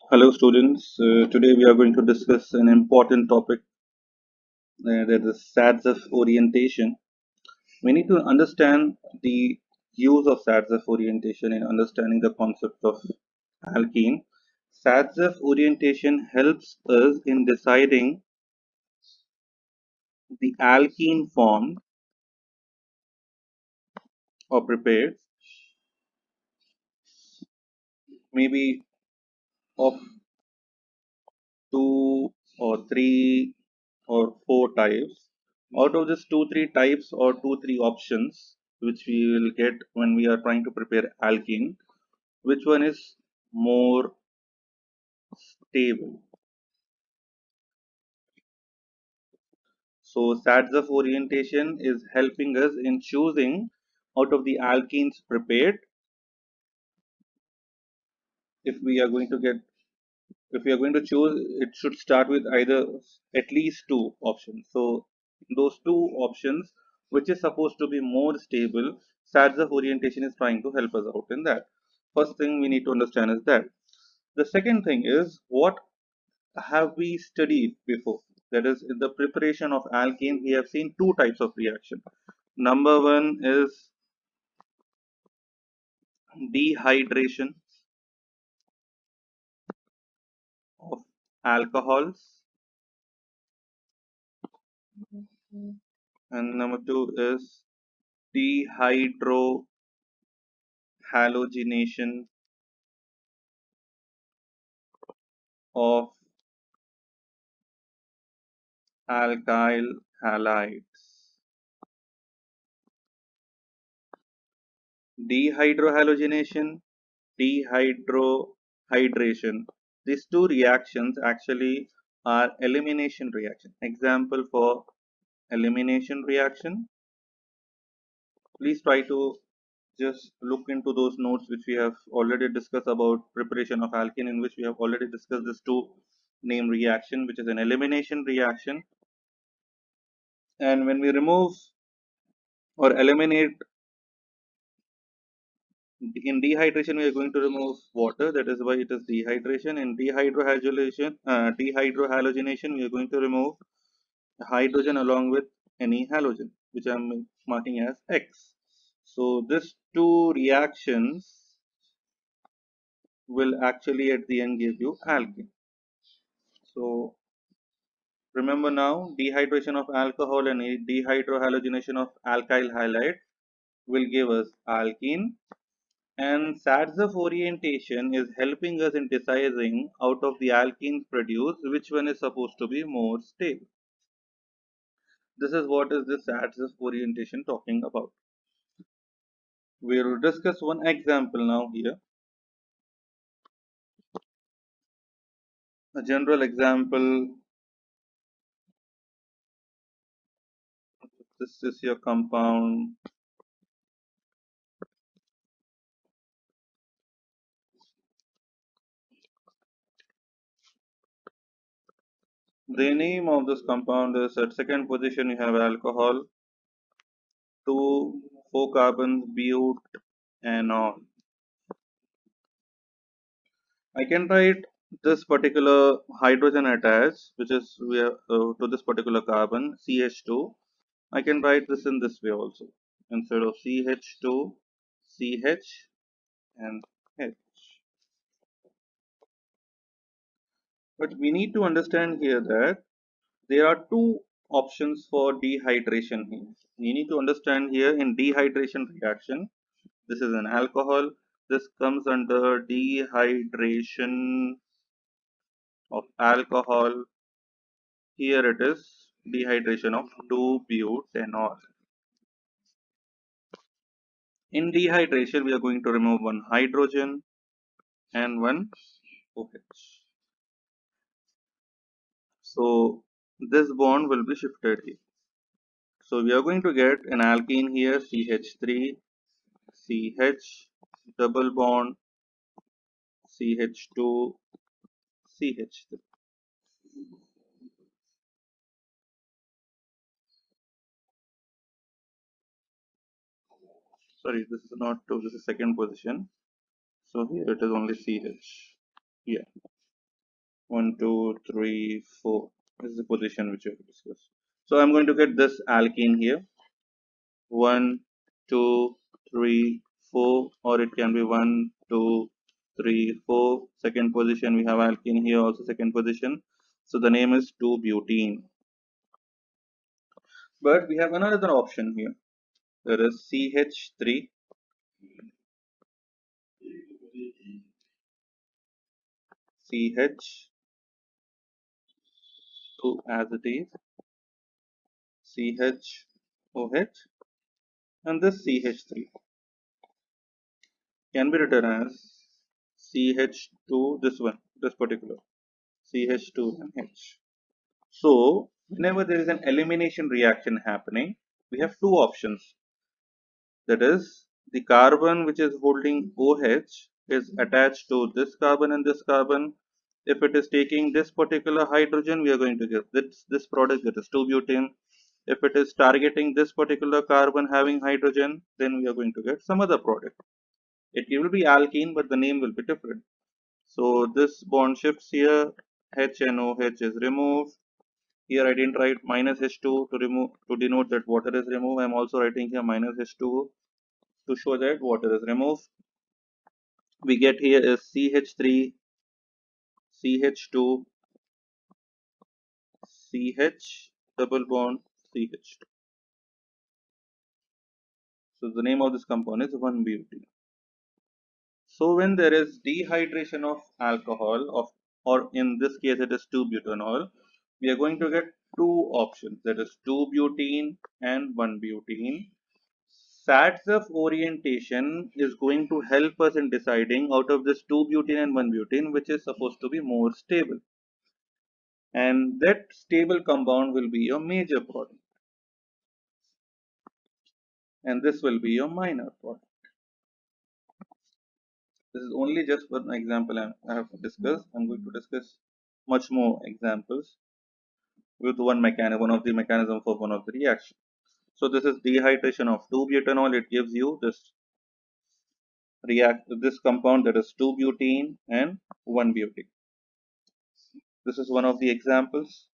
Hello, students. Today we are going to discuss an important topic that is ZAITSEV'S orientation. We need to understand the use of ZAITSEV orientation in understanding the concept of alkene. ZAITSEV orientation helps us in deciding the alkene formed or prepared, maybe of two or three or four types. Out of this two, three types or two, three options which we will get when we are trying to prepare alkene, which one is more stable? So SATSF orientation is helping us in choosing out of the alkenes prepared if we are going to get if we are going to choose, it should start with either at least two options. So those two options which is supposed to be more stable, SATSF orientation is trying to help us out in that. First thing we need to understand is that. The second thing is, what have we studied before? That is, in the preparation of alkene we have seen two types of reaction. Number one is dehydration of alcohols, and number two is dehydrohalogenation of alkyl halides. Dehydrohalogenation, dehydrohydration. These two reactions actually are elimination reaction. Example for elimination reaction. Please try to just look into those notes which we have already discussed about preparation of alkene, in which we have already discussed this two name reaction, which is an elimination reaction. And when we remove or eliminate, in dehydration we are going to remove water, that is why it is dehydration. In dehydrohalogenation we are going to remove hydrogen along with any halogen, which I am marking as X. So these two reactions will actually at the end give you alkene. So remember now, dehydration of alcohol and dehydrohalogenation of alkyl halide will give us alkene. And SATSF orientation is helping us in deciding out of the alkenes produced which one is supposed to be more stable. This is what is the SATSF orientation talking about. We will discuss one example now here. A general example. This is your compound. The name of this compound is, at second position you have alcohol, 2 4 carbons, butanol. I can write this particular hydrogen attached, which is we have, to this particular carbon, CH2. I can write this in this way also. Instead of CH2, CH and H. But we need to understand here that there are two options for dehydration here. You need to understand here, in dehydration reaction, this is an alcohol. This comes under dehydration of alcohol. Here it is dehydration of 2-butanol. In dehydration, we are going to remove one hydrogen and one OH. So this bond will be shifted here. So we are going to get an alkene here, CH3, CH, double bond, CH2, CH3. Sorry, this is not 2, this is second position. So here it is only CH. Yeah. 1, 2, 3, 4. This is the position which we have discussed. So I'm going to get this alkene here. 1, 2, 3, 4, or it can be 1, 2, 3, 4. Second position we have alkene here, also second position. So the name is 2-butene. But we have another option here. There is CH3, CH2 as it is, CHOH, and this CH3 can be written as CH2, this one, this particular CH2 and H. So whenever there is an elimination reaction happening, we have two options. That is, the carbon which is holding OH is attached to this carbon and this carbon. If it is taking this particular hydrogen, we are going to get this product, that is 2-butene. If it is targeting this particular carbon having hydrogen, then we are going to get some other product. It will be alkene, but the name will be different. So this bond shifts here, H and OH is removed. Here I didn't write minus H2 to remove, to denote that water is removed. I am also writing here minus H2 to show that water is removed. We get here is CH3, CH2, CH, double bond CH2. So the name of this compound is 1-butene. So when there is dehydration of alcohol of, or in this case it is 2-butanol, we are going to get two options, that is 2-butene and 1-butene. ZAITSEV'S orientation is going to help us in deciding out of this 2-butene and 1-butene which is supposed to be more stable. And that stable compound will be your major product. And this will be your minor product. This is only just one example I have to discuss. I'm going to discuss much more examples with one of the mechanism for one of the reaction. So this is dehydration of 2-butanol. It gives you this compound, that is 2-butene and 1-butene. This is one of the examples.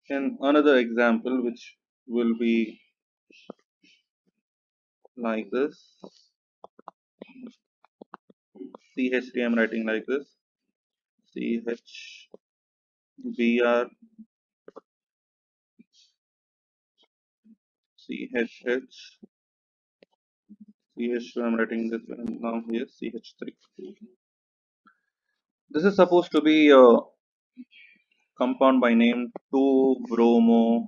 And another example which will be like this. CH3 I'm writing like this. CHBr, CHH, CH2 I'm writing this one now here, CH3. This is supposed to be a compound by name 2-bromo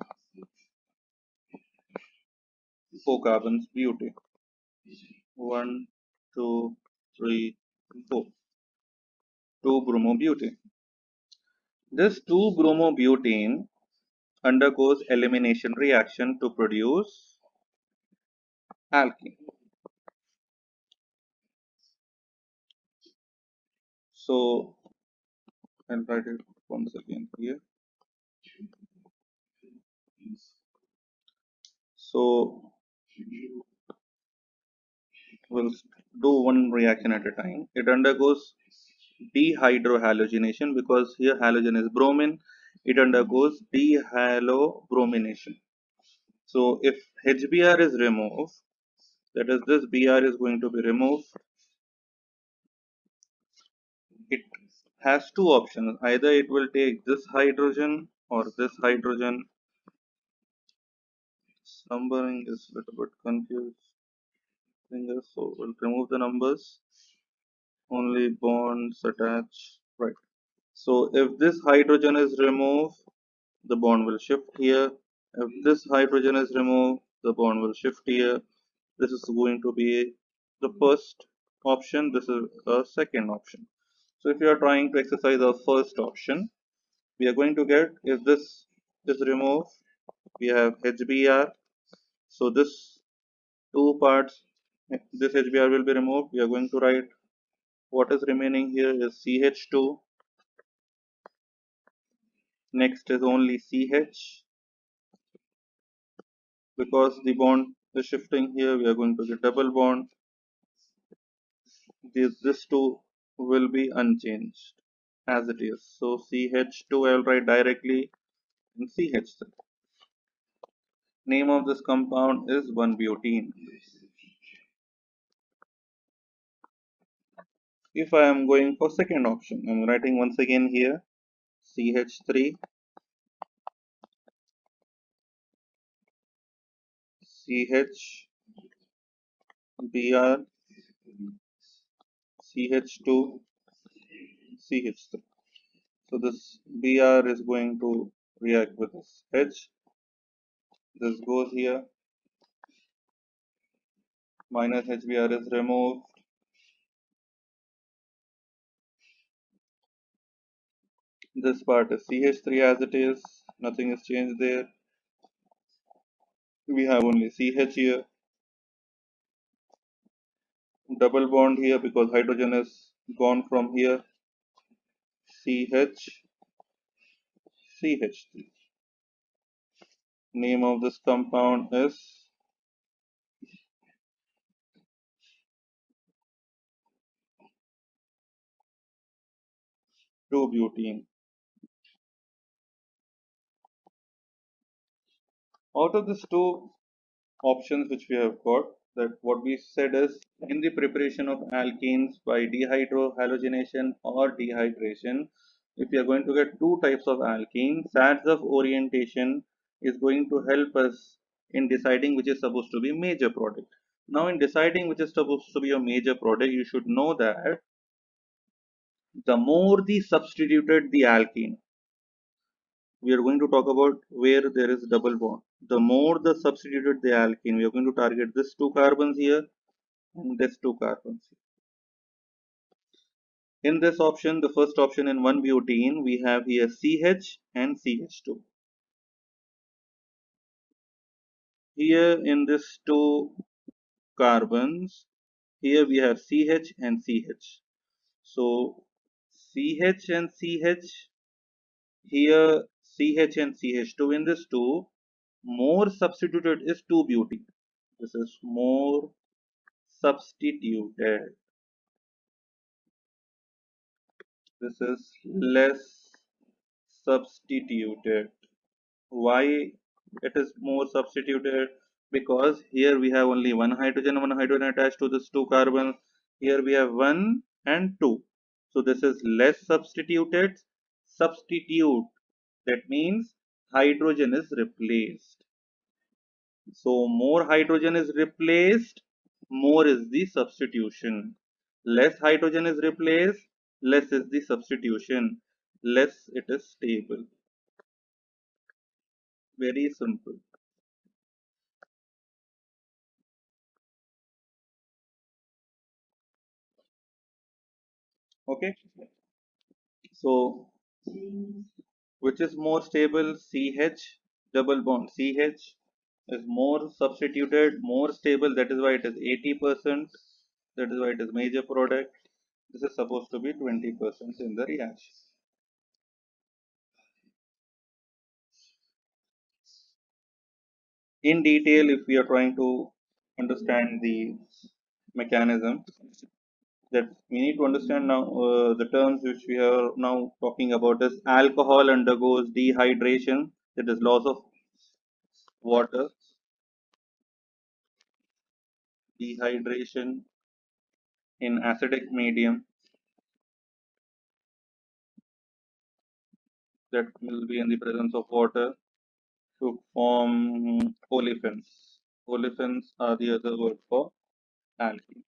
4 carbons butane. 1, 2, 3, 4. 2-bromobutane. This 2-bromobutane undergoes elimination reaction to produce alkene. So I'll write it once again here. So we'll do one reaction at a time. It undergoes dehydrohalogenation because here halogen is bromine. It undergoes dehalobromination. So if HBr is removed, that is this Br is going to be removed. It has two options. Either it will take this hydrogen or this hydrogen. Numbering is a little bit confused. So we'll remove the numbers. Only bonds attached. Right. So if this hydrogen is removed, the bond will shift here. If this hydrogen is removed, the bond will shift here. This is going to be the first option. This is a second option. So if you are trying to exercise the first option, we are going to get, if this is removed, we have HBr. So this two parts, this HBr will be removed. We are going to write what is remaining here is CH2 Next is only CH. Because the bond is shifting here, we are going to get double bond. This two will be unchanged as it is. So CH2 I will write directly in CH3. Name of this compound is 1-butene. If I am going for second option, I am writing once again here CH3, CH, Br, CH2, CH3. So this Br is going to react with this H. This goes here. Minus HBr is removed. This part is CH3 as it is. Nothing is changed there. We have only CH here. Double bond here because hydrogen is gone from here. CH, CH3. Name of this compound is 2-butene. Out of these two options which we have got, that what we said is in the preparation of alkenes by dehydrohalogenation or dehydration, if we are going to get two types of alkene, Saytzeff orientation is going to help us in deciding which is supposed to be major product. Now in deciding which is supposed to be a major product, you should know that the more the substituted the alkene, we are going to talk about where there is double bond. The more the substituted the alkene, we are going to target this two carbons here and this two carbons. In this option, the first option in 1-butene, we have here CH and CH2. Here in this two carbons, here we have CH and CH. So CH and CH, here CH and CH2 in this two, more substituted is 2-butene. This is more substituted. This is less substituted. Why it is more substituted? Because here we have only one hydrogen attached to this two carbons. Here we have 1 and 2. So this is less substituted. Substitute, that means hydrogen is replaced. So more hydrogen is replaced, more is the substitution. Less hydrogen is replaced, less is the substitution. Less it is stable. Very simple. Okay. So which is more stable? CH, double bond CH is more substituted, more stable. That is why it is 80%. That is why it is major product. This is supposed to be 20% in the reaction. In detail, if we are trying to understand the mechanism, that we need to understand now the terms which we are now talking about is alcohol undergoes dehydration, that is loss of water, dehydration in acidic medium, that will be in the presence of water to form olefins. Olefins are the other word for alkene.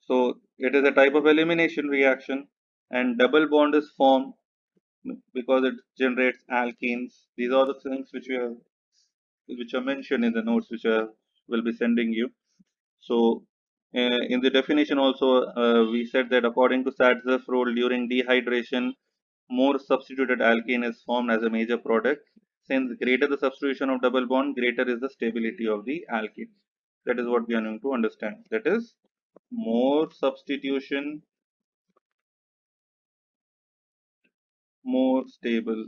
So it is a type of elimination reaction, and double bond is formed because it generates alkenes. These are the things which are mentioned in the notes which I will be sending you. So in the definition also we said that according to Saytzeff rule, during dehydration more substituted alkene is formed as a major product. Since greater the substitution of double bond, greater is the stability of the alkene. That is what we are going to understand. That is more substitution more stable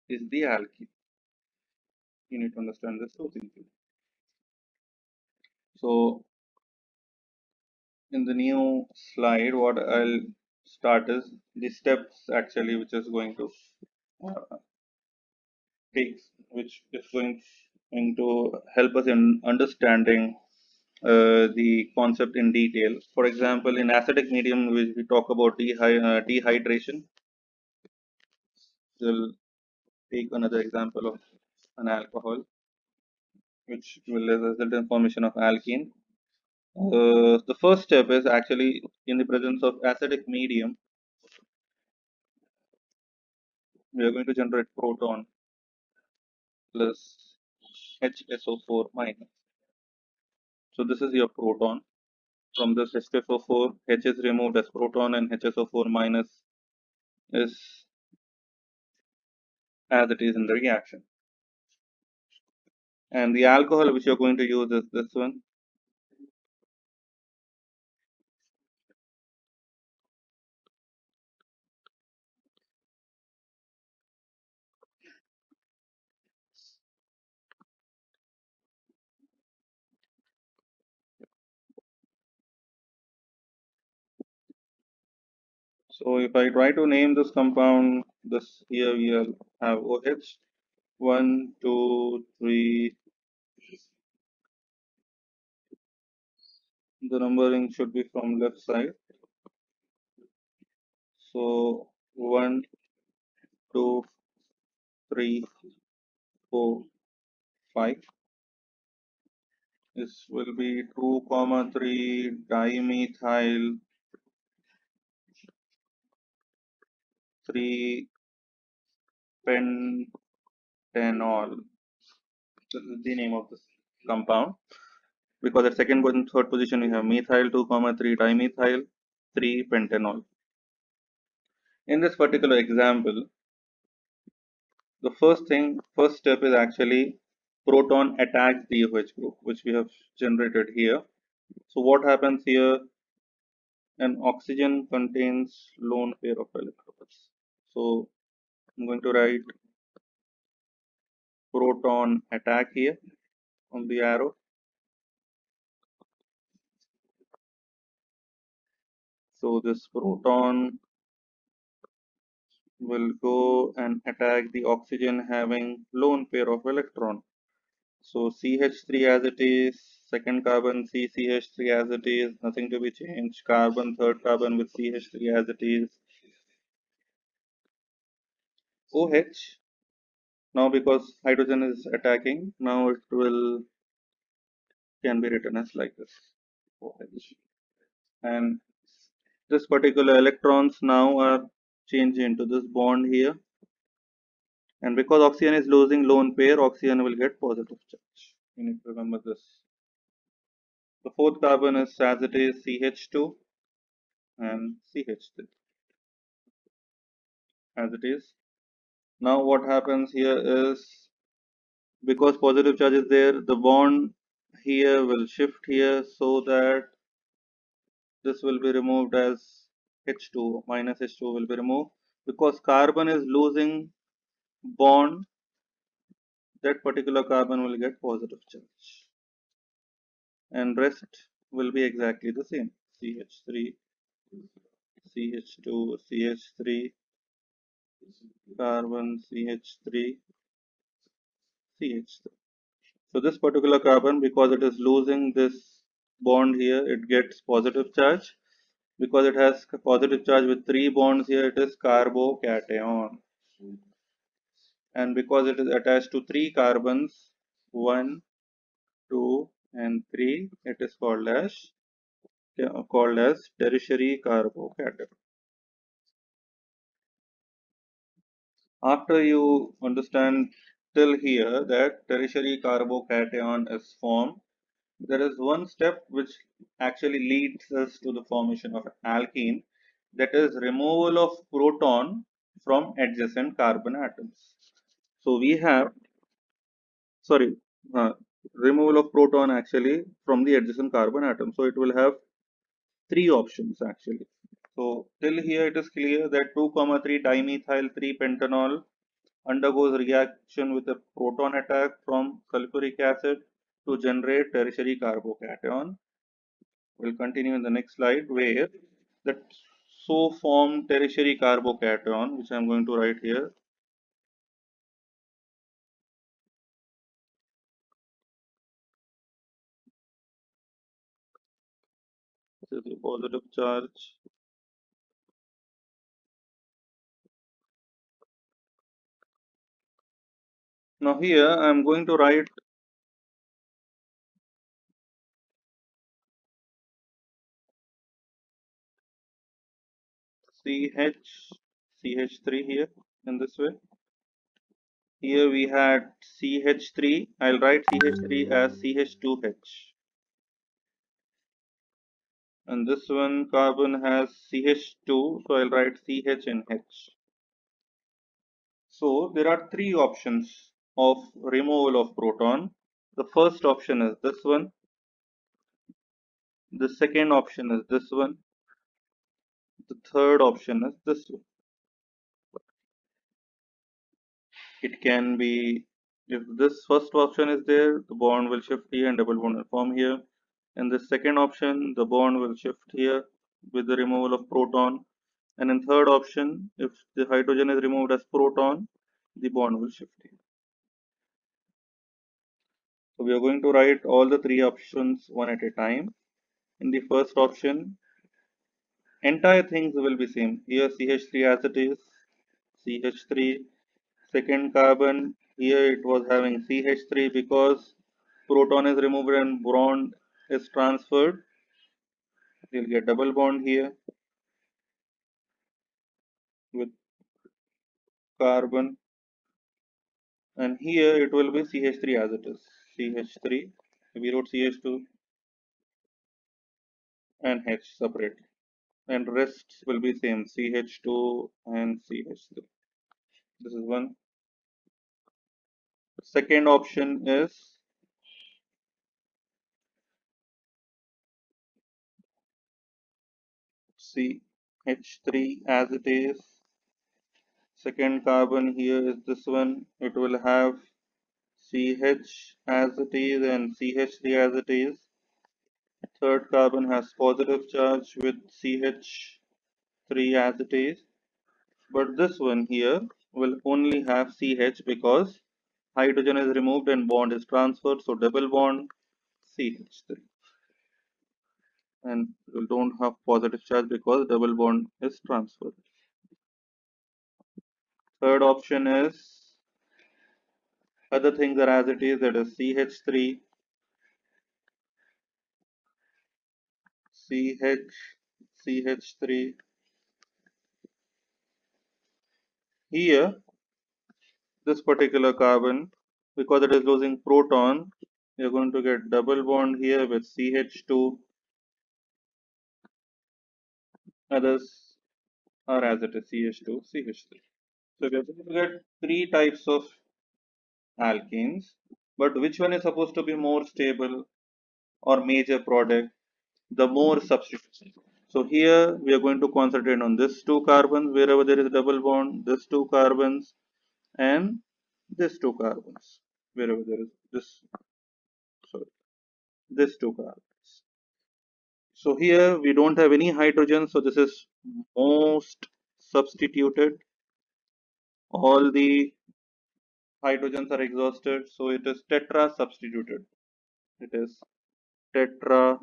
is the alkene. You need to understand this so simply. So in the new slide, what I'll start is the steps actually, which is going to uh, take, which is going to help us in understanding the concept in detail. For example, in acidic medium, we talk about dehydration. We'll take another example of an alcohol, which will result in formation of alkene. The first step is actually in the presence of acidic medium, we are going to generate proton plus HSO4 minus. So this is your proton. From this HSO4, H is removed as proton and HSO4 minus is as it is in the reaction. And the alcohol which you're going to use is this one. So if I try to name this compound, this here we will have OH. 1, 2, 3. The numbering should be from left side. So 1, 2, 3, 4, 5. This will be 2, 3 dimethyl 3 pentanol. This is the name of this compound. Because at second and third position we have methyl 2, 3 dimethyl 3 pentanol. In this particular example, the first step is actually proton attacks the OH group, which we have generated here. So what happens here? An oxygen contains lone pair of electrons. So I'm going to write proton attack here on the arrow. So this proton will go and attack the oxygen having lone pair of electron. So CH3 as it is, second carbon CCH3 as it is, nothing to be changed. Carbon, third carbon with CH3 as it is. OH, now because hydrogen is attacking, now it will can be written as like this, OH. And this particular electrons now are changed into this bond here. And because oxygen is losing lone pair, oxygen will get positive charge. You need to remember this. The fourth carbon is as it is CH2 and CH3 as it is. Now what happens here is because positive charge is there, the bond here will shift here so that this will be removed as H2 minus H2 will be removed. Because carbon is losing bond, that particular carbon will get positive charge. And rest will be exactly the same. CH3, CH2, CH3, carbon, CH3, CH3. So this particular carbon, because it is losing this bond here, it gets positive charge. Because it has positive charge with 3 bonds here, it is carbocation. And because it is attached to 3 carbons, 1, 2 and 3, it is called as tertiary carbocation. After you understand till here that tertiary carbocation is formed, there is one step which actually leads us to the formation of alkene, that is removal of proton from adjacent carbon atoms. So we have, sorry, removal of proton actually from the adjacent carbon atom. So it will have three options actually. So till here it is clear that 2,3 dimethyl 3 pentanol undergoes reaction with a proton attack from sulfuric acid to generate tertiary carbocation. We'll continue in the next slide where that so formed tertiary carbocation, which I'm going to write here. This is the positive charge. Now here I'm going to write CH3 here in this way. Here we had CH3. I'll write CH3 as CH2H. And this one carbon has CH2, so I'll write CH in H. So there are three options of removal of proton. The first option is this one. The second option is this one. The third option is this one. It can be, if this first option is there, the bond will shift here and double bond will form here. In the second option, the bond will shift here with the removal of proton. And in third option, if the hydrogen is removed as proton, the bond will shift here. So we are going to write all the three options one at a time. In the first option, entire things will be same. Here CH3 as it is, CH3. Second carbon, here it was having CH3 because proton is removed and bond is transferred. You'll get double bond here with carbon, and here it will be CH3 as it is. CH3, we wrote CH2 and H separate, and rest will be same, CH2 and CH3. This is one. Second option is CH3 as it is. Second carbon here is this one. It will have CH as it is and CH3 as it is. Third carbon has positive charge with CH3 as it is. But this one here will only have CH because hydrogen is removed and bond is transferred. So double bond CH3. And we don't have positive charge because double bond is transferred. Third option is other things are as it is, that is CH3, CH, CH3. Here, this particular carbon, because it is losing proton, you're going to get double bond here with CH2. Others are as it is, CH2, CH3. So we're going to get three types of alkenes, but which one is supposed to be more stable or major product? The more substitution. So here we are going to concentrate on this two carbons wherever there is double bond, this two carbons and this two carbons wherever there is this two carbons. So here we don't have any hydrogen, so this is most substituted. All the hydrogens are exhausted, so it is tetra substituted. It is tetra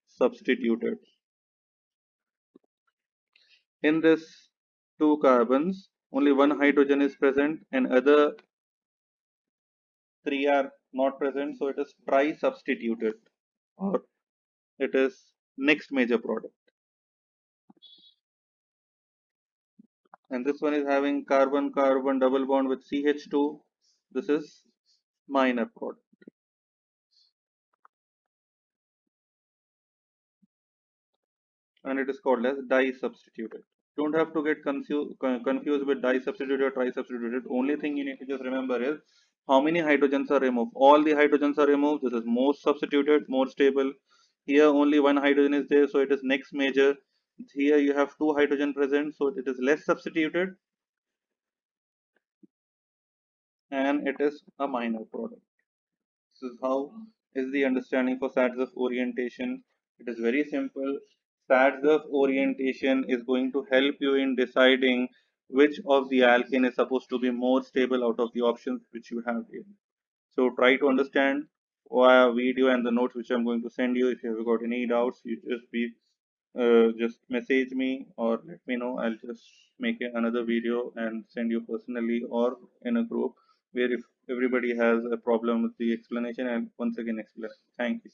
substituted. In this two carbons, only one hydrogen is present and other three are not present, so it is tri-substituted, or it is next major product. And this one is having carbon-carbon double bond with CH2. This is minor product. And it is called as di-substituted. Don't have to get confused with di-substituted or tri-substituted. Only thing you need to just remember is how many hydrogens are removed. All the hydrogens are removed. This is most substituted, more stable. Here only one hydrogen is there, so it is next major. Here you have two hydrogen present, so it is less substituted and it is a minor product. This is how is the understanding for Saytzeff orientation. It is very simple. Saytzeff orientation is going to help you in deciding which of the alkane is supposed to be more stable out of the options which you have here. So try to understand via video and the notes which I'm going to send you. If you have got any doubts, you just message me or let me know. I'll just make another video and send you personally or in a group where if everybody has a problem with the explanation, I'll once again explain. Thank you.